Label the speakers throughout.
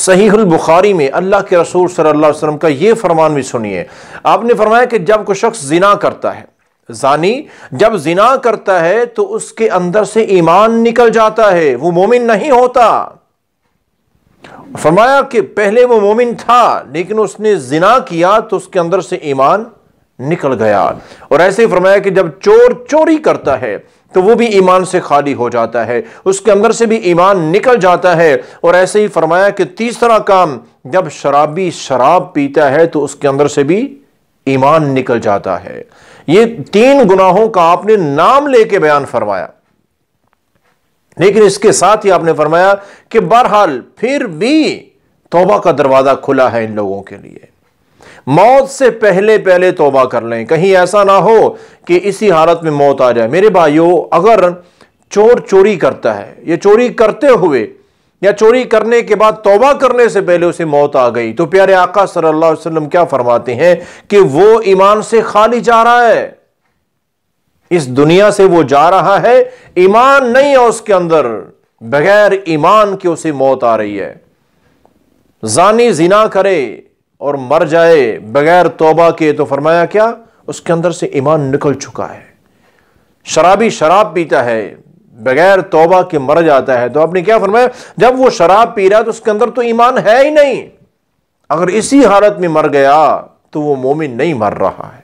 Speaker 1: صحیح البخاری میں اللہ کے رسول صلی اللہ علیہ وسلم کا یہ فرمان بھی سنیے. آپ نے فرمایا کہ جب کوئی شخص زنا کرتا ہے، زانی جب زنا کرتا ہے تو اس کے اندر سے ایمان نکل جاتا ہے، وہ مومن نہیں ہوتا. فرمایا کہ پہلے وہ مومن تھا لیکن اس نے زنا کیا تو اس کے اندر سے ایمان نکل گیا. اور ایسے ہی فرمایا کہ جب چور چوری کرتا ہے تو وہ بھی ایمان سے خالی ہو جاتا ہے، اس کے اندر سے بھی ایمان نکل جاتا ہے. اور ایسے ہی فرمایا کہ تیسرا کام، جب شرابی شراب پیتا ہے تو اس کے اندر سے بھی ایمان نکل جاتا ہے. یہ 3 گناہوں کا آپ نے نام لے کے بیان فرمایا، لیکن اس کے ساتھ ہی آپ نے فرمایا کہ بہرحال پھر بھی توبہ کا دروازہ کھلا ہے ان لوگوں کے لیے. موت سے پہلے توبہ کر لیں، کہیں ایسا نہ ہو کہ اسی حالت میں موت آ جائے. میرے بھائیو، اگر چور چوری کرتا ہے، یہ چوری کرتے ہوئے یا چوری کرنے کے بعد توبہ کرنے سے پہلے اسے موت آ گئی تو پیارے آقا صلی اللہ علیہ وسلم کیا فرماتے ہیں کہ وہ ایمان سے خالی جا رہا ہے. اس دنیا سے وہ جا رہا ہے، ایمان نہیں ہے اس کے اندر، بغیر ایمان کے اسے موت آ رہی ہے. زانی زنا کرے اور مر جائے بغیر توبہ کے تو فرمایا کیا؟ اس کے اندر سے ایمان نکل چکا ہے. شرابی شراب پیتا ہے بغیر توبہ کے مر جاتا ہے تو آپ نے کیا فرمایا؟ جب وہ شراب پی رہا ہے تو اس کے اندر تو ایمان ہے ہی نہیں. اگر اسی حالت میں مر گیا تو وہ مومن نہیں مر رہا ہے.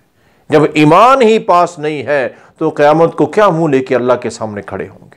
Speaker 1: جب ایمان ہی پاس نہیں ہے تو قیامت کو کیا منہ لے کے اللہ کے سامنے کھڑے ہوں گے؟